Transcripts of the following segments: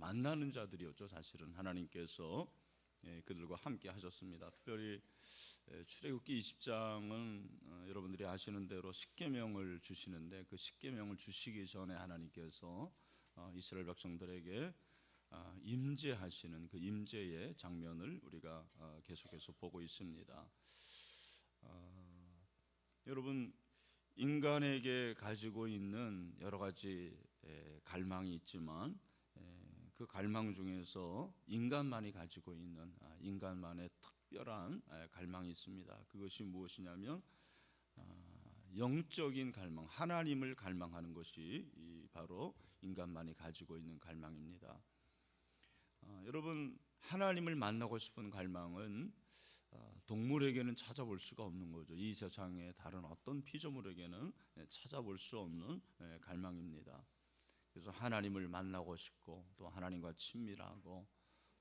만나는 자들이었죠. 사실은 하나님께서 그들과 함께 하셨습니다. 특별히 출애굽기 20장은 여러분들이 아시는 대로 십계명을 주시는데, 그 십계명을 주시기 전에 하나님께서 이스라엘 백성들에게 임재하시는 그 임재의 장면을 우리가 계속해서 보고 있습니다. 여러분, 인간에게 가지고 있는 여러 가지 갈망이 있지만 그 갈망 중에서 인간만이 가지고 있는 인간만의 특별한 갈망이 있습니다. 그것이 무엇이냐면 영적인 갈망, 하나님을 갈망하는 것이 바로 인간만이 가지고 있는 갈망입니다. 여러분, 하나님을 만나고 싶은 갈망은 동물에게는 찾아볼 수가 없는 거죠. 이 세상의 다른 어떤 피조물에게는 찾아볼 수 없는 갈망입니다. 그래서 하나님을 만나고 싶고, 또 하나님과 친밀하고,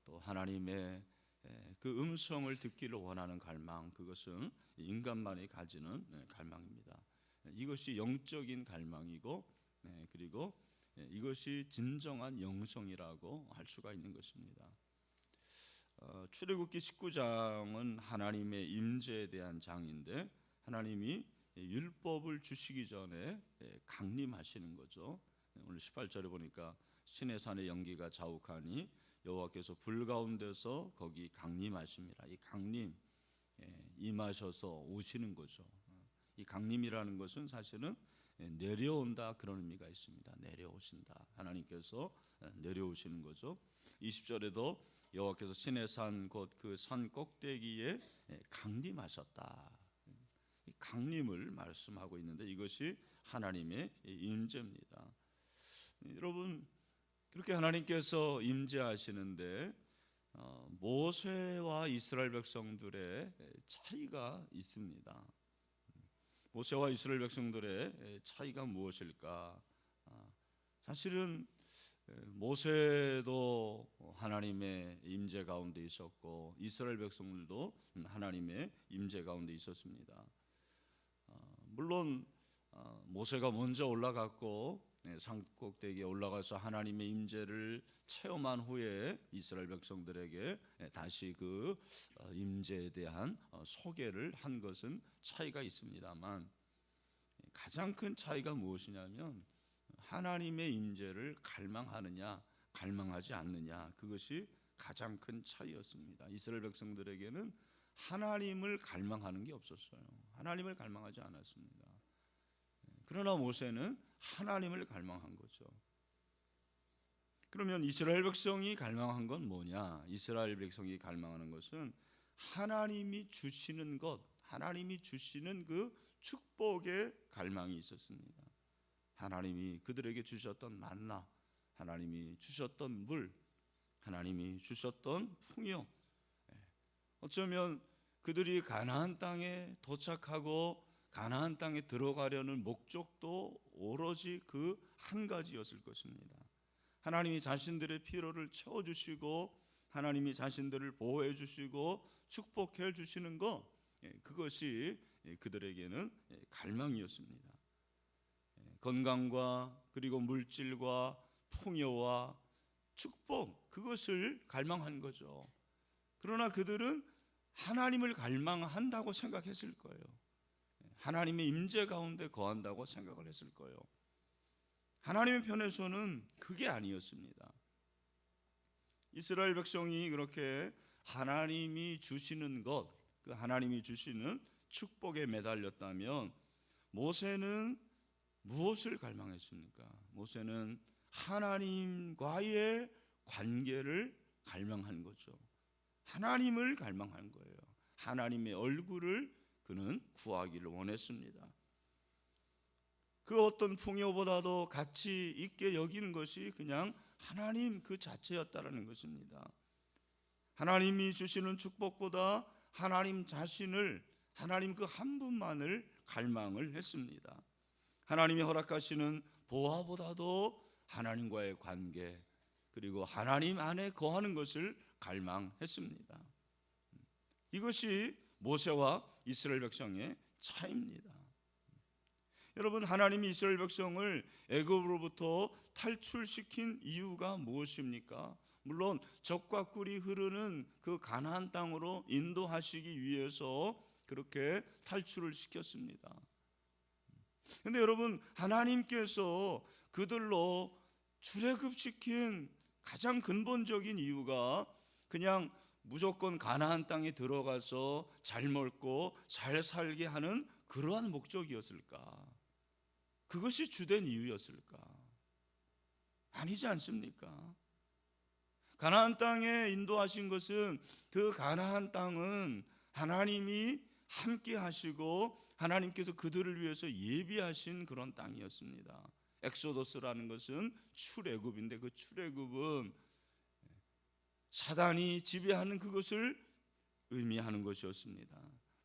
또 하나님의 그 음성을 듣기를 원하는 갈망, 그것은 인간만이 가지는 갈망입니다. 이것이 영적인 갈망이고, 그리고 이것이 진정한 영성이라고 할 수가 있는 것입니다. 출애굽기 19장은 하나님의 임재에 대한 장인데, 하나님이 율법을 주시기 전에 강림하시는 거죠. 오늘 18절에 보니까 시내산의 연기가 자욱하니 여호와께서 불 가운데서 거기 강림하십니다. 이 강림, 임하셔서 오시는 거죠. 이 강림이라는 것은 사실은 내려온다, 그런 의미가 있습니다. 내려오신다, 하나님께서 내려오시는 거죠. 20절에도 여호와께서 시내산 곧 그 산 꼭대기에 강림하셨다, 이 강림을 말씀하고 있는데, 이것이 하나님의 임재입니다. 여러분, 그렇게 하나님께서 임재하시는데 모세와 이스라엘 백성들의 차이가 있습니다. 모세와 이스라엘 백성들의 차이가 무엇일까? 사실은 모세도 하나님의 임재 가운데 있었고, 이스라엘 백성들도 하나님의 임재 가운데 있었습니다. 물론 모세가 먼저 올라갔고 산 꼭대기에 올라가서 하나님의 임재를 체험한 후에 이스라엘 백성들에게 다시 그 임재에 대한 소개를 한 것은 차이가 있습니다만, 가장 큰 차이가 무엇이냐면 하나님의 임재를 갈망하느냐 갈망하지 않느냐, 그것이 가장 큰 차이였습니다. 이스라엘 백성들에게는 하나님을 갈망하는 게 없었어요. 하나님을 갈망하지 않았습니다. 그러나 모세는 하나님을 갈망한 거죠. 그러면 이스라엘 백성이 갈망한 건 뭐냐? 이스라엘 백성이 갈망하는 것은 하나님이 주시는 것, 하나님이 주시는 그 축복의 갈망이 있었습니다. 하나님이 그들에게 주셨던 만나, 하나님이 주셨던 물, 하나님이 주셨던 풍요, 어쩌면 그들이 가나안 땅에 도착하고 가나안 땅에 들어가려는 목적도 오로지 그 한 가지였을 것입니다. 하나님이 자신들의 필요를 채워주시고, 하나님이 자신들을 보호해 주시고 축복해 주시는 것, 그것이 그들에게는 갈망이었습니다. 건강과 그리고 물질과 풍요와 축복, 그것을 갈망한 거죠. 그러나 그들은 하나님을 갈망한다고 생각했을 거예요. 하나님의 임재 가운데 거한다고 생각을 했을 거예요. 하나님의 편에서는 그게 아니었습니다. 이스라엘 백성이 그렇게 하나님이 주시는 것, 그 하나님이 주시는 축복에 매달렸다면 모세는 무엇을 갈망했습니까? 모세는 하나님과의 관계를 갈망한 거죠. 하나님을 갈망한 거예요. 하나님의 얼굴을 그는 구하기를 원했습니다. 그 어떤 풍요보다도 가치 있게 여기는 것이 그냥 하나님 그 자체였다라는 것입니다. 하나님이 주시는 축복보다 하나님 자신을, 하나님 그 한 분만을 갈망을 했습니다. 하나님이 허락하시는 보화보다도 하나님과의 관계, 그리고 하나님 안에 거하는 것을 갈망했습니다. 이것이 모세와 이스라엘 백성의 차이입니다. 여러분, 하나님이 이스라엘 백성을 애굽으로부터 탈출시킨 이유가 무엇입니까? 물론 적과 꿀이 흐르는 그 가나안 땅으로 인도하시기 위해서 그렇게 탈출을 시켰습니다. 그런데 여러분, 하나님께서 그들로 출애굽시킨 가장 근본적인 이유가 그냥 무조건 가나안 땅에 들어가서 잘 먹고 잘 살게 하는 그러한 목적이었을까? 그것이 주된 이유였을까? 아니지 않습니까? 가나안 땅에 인도하신 것은 그 가나안 땅은 하나님이 함께 하시고 하나님께서 그들을 위해서 예비하신 그런 땅이었습니다. 엑소더스라는 것은 출애굽인데 그 출애굽은 사단이 지배하는 그것을 의미하는 것이었습니다.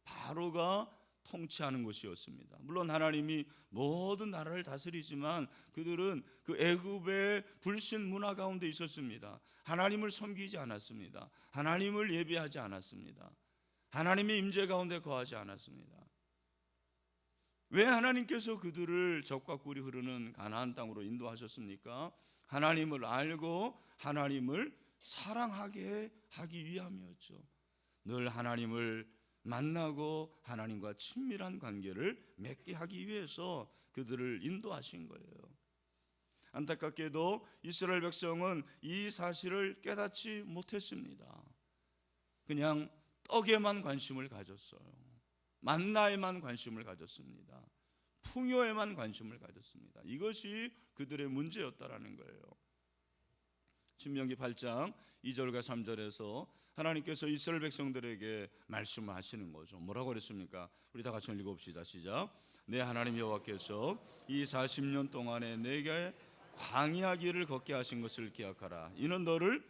바로가 통치하는 것이었습니다. 물론 하나님이 모든 나라를 다스리지만 그들은 그 애굽의 불신 문화 가운데 있었습니다. 하나님을 섬기지 않았습니다. 하나님을 예배하지 않았습니다. 하나님의 임재 가운데 거하지 않았습니다. 왜 하나님께서 그들을 적과 꿀이 흐르는 가나안 땅으로 인도하셨습니까? 하나님을 알고 하나님을 사랑하게 하기 위함이었죠. 늘 하나님을 만나고 하나님과 친밀한 관계를 맺게 하기 위해서 그들을 인도하신 거예요. 안타깝게도 이스라엘 백성은 이 사실을 깨닫지 못했습니다. 그냥 떡에만 관심을 가졌어요. 만나에만 관심을 가졌습니다. 풍요에만 관심을 가졌습니다. 이것이 그들의 문제였다라는 거예요. 신명기 8장 2절과 3절에서 하나님께서 이스라엘 백성들에게 말씀을 하시는 거죠. 뭐라고 그랬습니까? 우리 다 같이 읽어봅시다. 시작. 내 하나님 여호와께서 이 40년 동안에 내게 광야 길을 걷게 하신 것을 기억하라. 이는 너를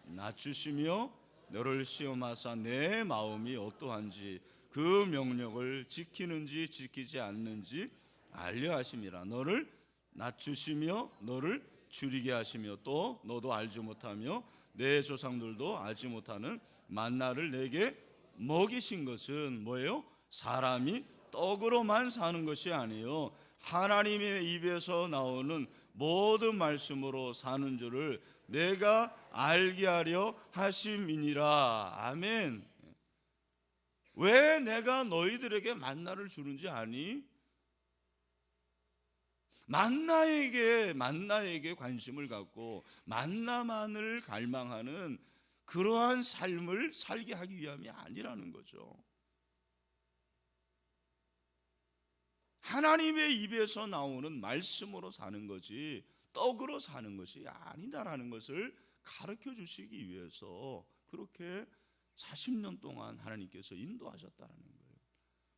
낮추시며 너를 시험하사 내 마음이 어떠한지 그 명령을 지키는지 지키지 않는지 알려 하심이라. 너를 낮추시며 너를 줄이게 하시며 또 너도 알지 못하며 내 조상들도 알지 못하는 만나를 내게 먹이신 것은 뭐예요? 사람이 떡으로만 사는 것이 아니요 하나님의 입에서 나오는 모든 말씀으로 사는 줄을 내가 알게 하려 하심이니라. 아멘. 왜 내가 너희들에게 만나를 주는지 아니? 만나에게 관심을 갖고 만나만을 갈망하는 그러한 삶을 살게 하기 위함이 아니라는 거죠. 하나님의 입에서 나오는 말씀으로 사는 거지 떡으로 사는 것이 아니다라는 것을 가르쳐 주시기 위해서 그렇게 40년 동안 하나님께서 인도하셨다는 거예요.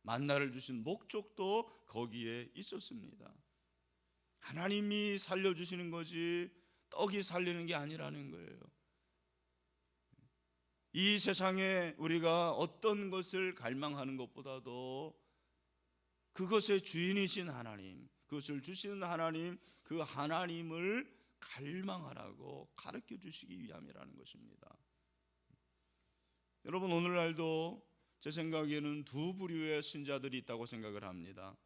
만나를 주신 목적도 거기에 있었습니다. 하나님이 살려주시는 거지 떡이 살리는 게 아니라는 거예요. 이 세상에 우리가 어떤 것을 갈망하는 것보다도 그것의 주인이신 하나님, 그것을 주시는 하나님, 그 하나님을 갈망하라고 가르쳐 주시기 위함이라는 것입니다. 여러분, 오늘날도 제 생각에는 두 부류의 신자들이 있다고 생각을 합니다.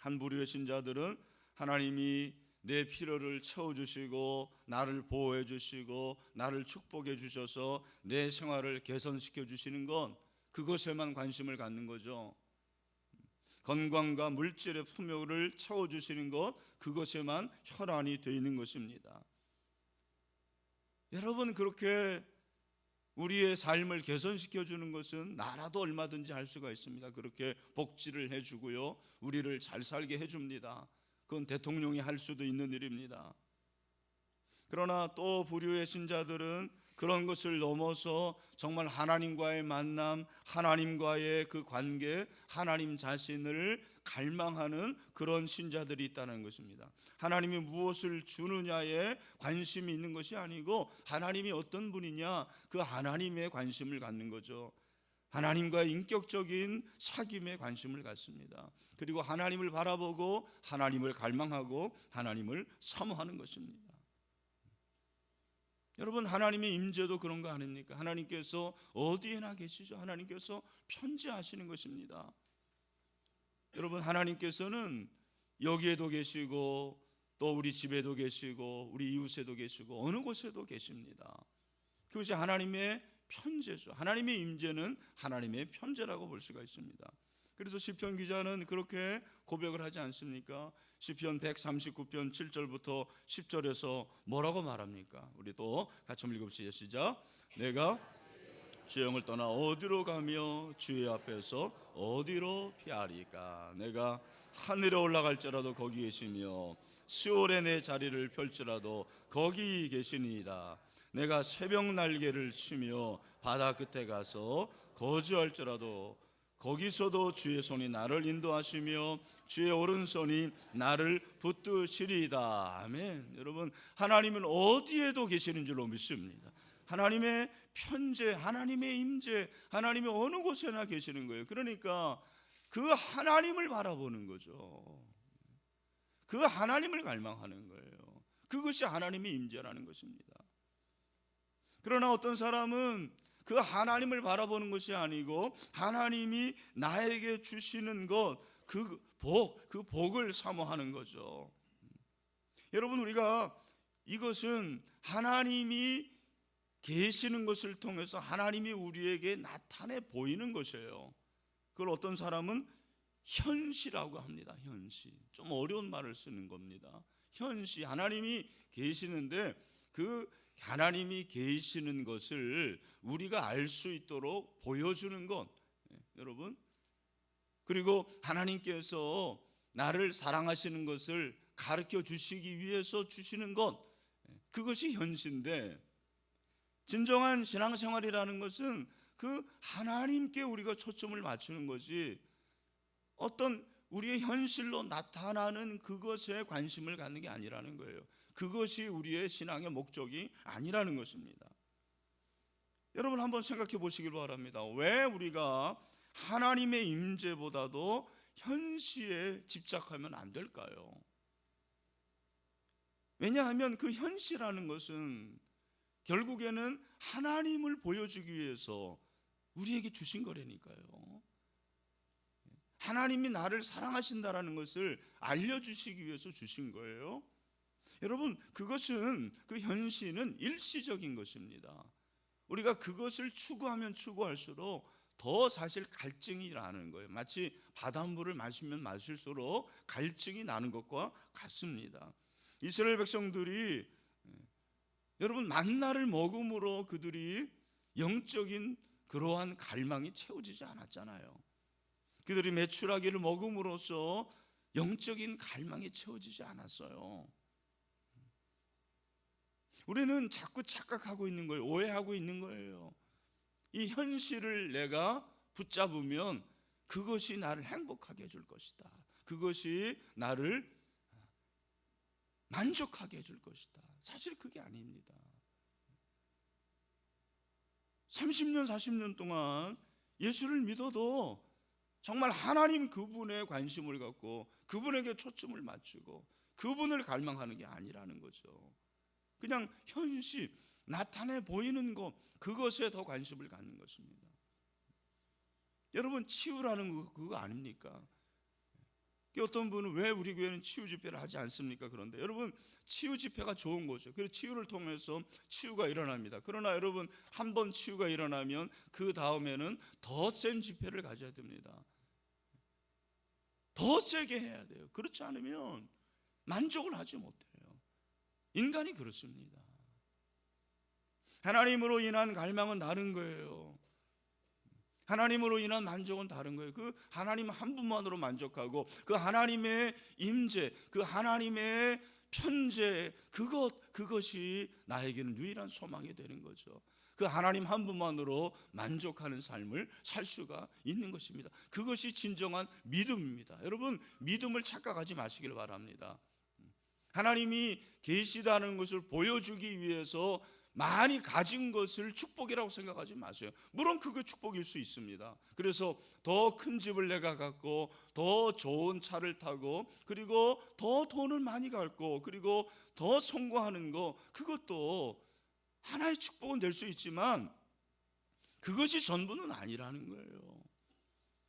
한 부류의 신자들은 하나님이 내 필요를 채워주시고 나를 보호해 주시고 나를 축복해 주셔서 내 생활을 개선시켜 주시는 건 그것에만 관심을 갖는 거죠. 건강과 물질의 풍요를 채워주시는 것, 그것에만 혈안이 되어 있는 것입니다. 여러분, 그렇게 우리의 삶을 개선시켜 주는 것은 나라도 얼마든지 할 수가 있습니다. 그렇게 복지를 해주고요, 우리를 잘 살게 해줍니다. 그건 대통령이 할 수도 있는 일입니다. 그러나 또 부류의 신자들은 그런 것을 넘어서 정말 하나님과의 만남, 하나님과의 그 관계, 하나님 자신을 갈망하는 그런 신자들이 있다는 것입니다. 하나님이 무엇을 주느냐에 관심이 있는 것이 아니고 하나님이 어떤 분이냐, 그 하나님에 관심을 갖는 거죠. 하나님과의 인격적인 사귐에 관심을 갖습니다. 그리고 하나님을 바라보고 하나님을 갈망하고 하나님을 사모하는 것입니다. 여러분, 하나님의 임재도 그런 거 아닙니까? 하나님께서 어디에나 계시죠. 하나님께서 편지하시는 것입니다. 여러분, 하나님께서는 여기에도 계시고 또 우리 집에도 계시고 우리 이웃에도 계시고 어느 곳에도 계십니다. 그것이 하나님의 편재죠. 하나님의 임재는 하나님의 편재라고 볼 수가 있습니다. 그래서 시편 기자는 그렇게 고백을 하지 않습니까? 시편 139편 7절부터 10절에서 뭐라고 말합니까? 우리 또 같이 한번 읽읍시다. 시작. 내가 주의 영을 떠나 어디로 가며 주의 앞에서 어디로 피하리까? 내가 하늘에 올라갈지라도 거기 계시며 시올에 내 자리를 펼지라도 거기 계시니이다. 내가 새벽 날개를 치며 바다 끝에 가서 거주할지라도 거기서도 주의 손이 나를 인도하시며 주의 오른손이 나를 붙드시리이다. 아멘. 여러분, 하나님은 어디에도 계시는 줄로 믿습니다. 하나님의 편재, 하나님의 임재, 하나님의 어느 곳에나 계시는 거예요. 그러니까 그 하나님을 바라보는 거죠. 그 하나님을 갈망하는 거예요. 그것이 하나님의 임재라는 것입니다. 그러나 어떤 사람은 그 하나님을 바라보는 것이 아니고 하나님이 나에게 주시는 것, 그 복을 사모하는 거죠. 여러분, 우리가 이것은 하나님이 계시는 것을 통해서 하나님이 우리에게 나타내 보이는 것이에요. 그걸 어떤 사람은 현시라고 합니다. 현시. 좀 어려운 말을 쓰는 겁니다. 현시. 하나님이 계시는데 그 하나님이 계시는 것을 우리가 알 수 있도록 보여주는 것. 여러분, 그리고 하나님께서 나를 사랑하시는 것을 가르쳐 주시기 위해서 주시는 것, 그것이 현시인데, 진정한 신앙생활이라는 것은 그 하나님께 우리가 초점을 맞추는 것이 어떤 우리의 현실로 나타나는 그것에 관심을 갖는 게 아니라는 거예요. 그것이 우리의 신앙의 목적이 아니라는 것입니다. 여러분, 한번 생각해 보시길 바랍니다. 왜 우리가 하나님의 임재보다도 현시에 집착하면 안 될까요? 왜냐하면 그 현시라는 것은 결국에는 하나님을 보여주기 위해서 우리에게 주신 거라니까요. 하나님이 나를 사랑하신다라는 것을 알려주시기 위해서 주신 거예요. 여러분, 그것은, 그 현실은 일시적인 것입니다. 우리가 그것을 추구하면 추구할수록 더 사실 갈증이 나는 거예요. 마치 바닷물을 마시면 마실수록 갈증이 나는 것과 같습니다. 이스라엘 백성들이 여러분, 만나를 먹음으로 그들이 영적인 그러한 갈망이 채워지지 않았잖아요. 그들이 메추라기를 먹음으로써 영적인 갈망이 채워지지 않았어요. 우리는 자꾸 착각하고 있는 거예요. 오해하고 있는 거예요. 이 현실을 내가 붙잡으면 그것이 나를 행복하게 해줄 것이다. 그것이 나를 만족하게 해줄 것이다. 사실 그게 아닙니다. 30년, 40년 동안 예수를 믿어도 정말 하나님 그분에 관심을 갖고 그분에게 초점을 맞추고 그분을 갈망하는 게 아니라는 거죠. 그냥 현실, 나타내 보이는 것, 그것에 더 관심을 갖는 것입니다. 여러분, 치유라는 거 그거 아닙니까? 어떤 분은 왜 우리 교회는 치유 집회를 하지 않습니까? 그런데 여러분, 치유 집회가 좋은 거죠. 그래서 치유를 통해서 치유가 일어납니다. 그러나 여러분, 한번 치유가 일어나면 그 다음에는 더 센 집회를 가져야 됩니다. 더 세게 해야 돼요. 그렇지 않으면 만족을 하지 못해요. 인간이 그렇습니다. 하나님으로 인한 갈망은 다른 거예요. 하나님으로 인한 만족은 다른 거예요. 그 하나님 한 분만으로 만족하고 그 하나님의 임재, 그 하나님의 편재, 그것이 나에게는 유일한 소망이 되는 거죠. 그 하나님 한 분만으로 만족하는 삶을 살 수가 있는 것입니다. 그것이 진정한 믿음입니다. 여러분, 믿음을 착각하지 마시길 바랍니다. 하나님이 계시다는 것을 보여주기 위해서 많이 가진 것을 축복이라고 생각하지 마세요. 물론 그게 축복일 수 있습니다. 그래서 더 큰 집을 내가 갖고 더 좋은 차를 타고 그리고 더 돈을 많이 갖고 그리고 더 성공하는 거, 그것도 하나의 축복은 될 수 있지만 그것이 전부는 아니라는 거예요.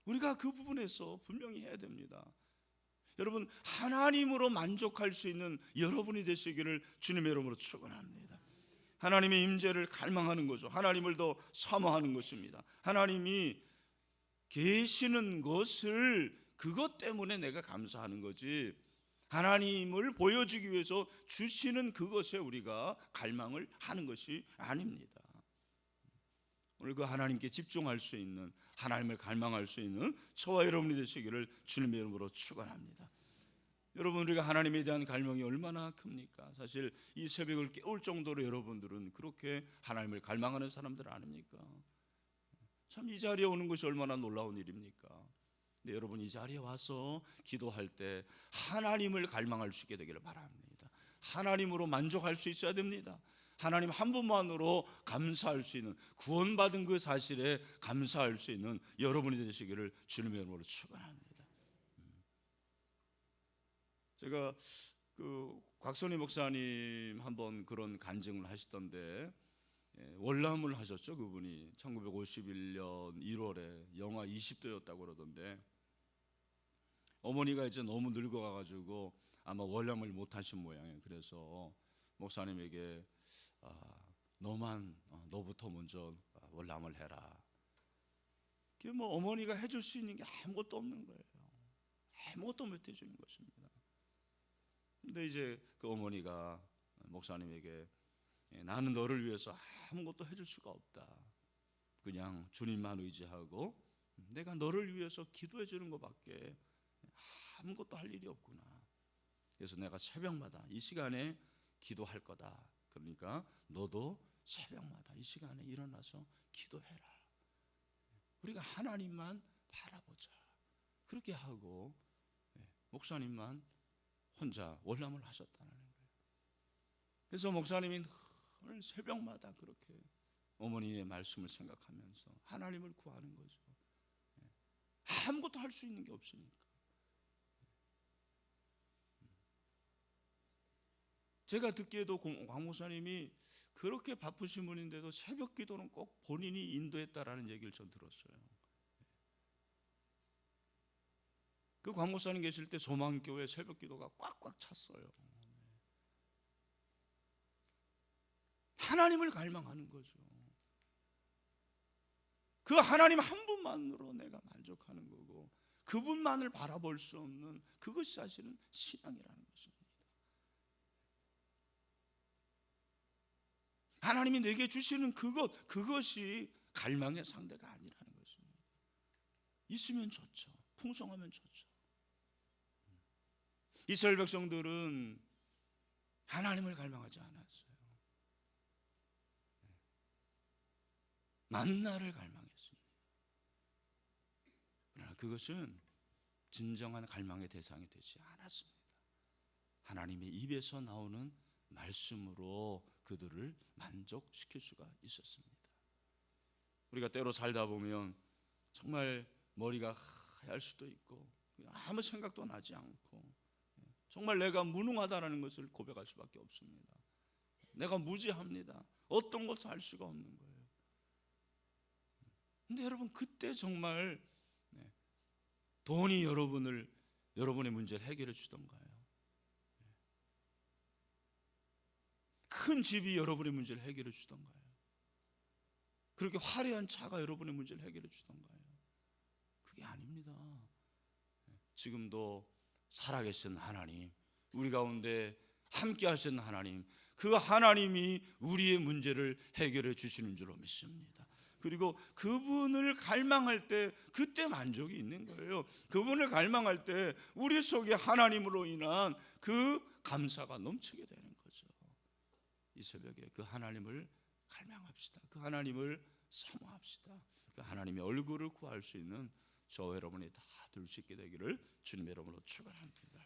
우리가 그 부분에서 분명히 해야 됩니다. 여러분, 하나님으로 만족할 수 있는 여러분이 되시기를 주님의 이름으로 축원합니다. 하나님의 임재를 갈망하는 거죠. 하나님을 더 사모하는 것입니다. 하나님이 계시는 것을 그것 때문에 내가 감사하는 거지, 하나님을 보여주기 위해서 주시는 그것에 우리가 갈망을 하는 것이 아닙니다. 오늘 그 하나님께 집중할 수 있는, 하나님을 갈망할 수 있는 저와 여러분이 되시기를 주님의 이름으로 축원합니다. 여러분, 우리가 하나님에 대한 갈망이 얼마나 큽니까? 사실 이 새벽을 깨울 정도로 여러분들은 그렇게 하나님을 갈망하는 사람들 아닙니까? 참 이 자리에 오는 것이 얼마나 놀라운 일입니까? 네, 여러분, 이 자리에 와서 기도할 때 하나님을 갈망할 수 있게 되기를 바랍니다. 하나님으로 만족할 수 있어야 됩니다. 하나님 한 분만으로 감사할 수 있는, 구원받은 그 사실에 감사할 수 있는 여러분이 되시기를 주님의 이름으로 축원합니다. 제가 그 곽선희 목사님 한번 그런 간증을 하시던데, 월남을 하셨죠. 그분이 1951년 1월에 영하 20도였다고 그러던데, 어머니가 이제 너무 늙어가지고 아마 월남을 못 하신 모양이에요. 그래서 목사님에게 너부터 먼저 월남을 해라. 그게 뭐 어머니가 해줄 수 있는 게 아무것도 없는 거예요. 아무것도 못 해주는 것입니다. 근데 이제 그 어머니가 목사님에게 나는 너를 위해서 아무것도 해줄 수가 없다. 그냥 주님만 의지하고 내가 너를 위해서 기도해 주는 것밖에 아무것도 할 일이 없구나. 그래서 내가 새벽마다 이 시간에 기도할 거다. 그러니까 너도 새벽마다 이 시간에 일어나서 기도해라. 우리가 하나님만 바라보자. 그렇게 하고 목사님만 혼자 월남을 하셨다는 거예요. 그래서 목사님이 오늘 새벽마다 그렇게 어머니의 말씀을 생각하면서 하나님을 구하는 거죠. 아무것도 할 수 있는 게 없으니까. 제가 듣기에도 광 목사님이 그렇게 바쁘신 분인데도 새벽 기도는 꼭 본인이 인도했다라는 얘기를 전 들었어요. 그 광 목사님 계실 때 소망교회 새벽 기도가 꽉꽉 찼어요. 하나님을 갈망하는 거죠. 그 하나님 한 분만으로 내가 만족하는 거고, 그분만을 바라볼 수 없는 그것이 사실은 신앙이라는 것입니다. 하나님이 내게 주시는 그것이 갈망의 상대가 아니라는 것입니다. 있으면 좋죠. 풍성하면 좋죠. 이스라엘 백성들은 하나님을 갈망하지 않았어요. 만나를 갈망했습니다. 그러나 그것은 진정한 갈망의 대상이 되지 않았습니다. 하나님의 입에서 나오는 말씀으로 그들을 만족시킬 수가 있었습니다. 우리가 때로 살다 보면 정말 머리가 하얄 수도 있고 아무 생각도 나지 않고 정말 내가 무능하다는 것을 고백할 수밖에 없습니다. 내가 무지합니다. 어떤 것도 할 수가 없는 거예요. 근데 여러분, 그때 정말 돈이 여러분의 문제를 해결해 주던가요? 큰 집이 여러분의 문제를 해결해 주던가요? 그렇게 화려한 차가 여러분의 문제를 해결해 주던가요? 그게 아닙니다. 지금도 살아계신 하나님, 우리 가운데 함께 하시는 하나님, 그 하나님이 우리의 문제를 해결해 주시는 줄로 믿습니다. 그리고 그분을 갈망할 때 그때 만족이 있는 거예요. 그분을 갈망할 때 우리 속에 하나님으로 인한 그 감사가 넘치게 되는 거죠. 이 새벽에 그 하나님을 갈망합시다. 그 하나님을 사모합시다. 그 하나님의 얼굴을 구할 수 있는 저와 여러분이 다 될 수 있게 되기를 주님의 이름으로 축원합니다.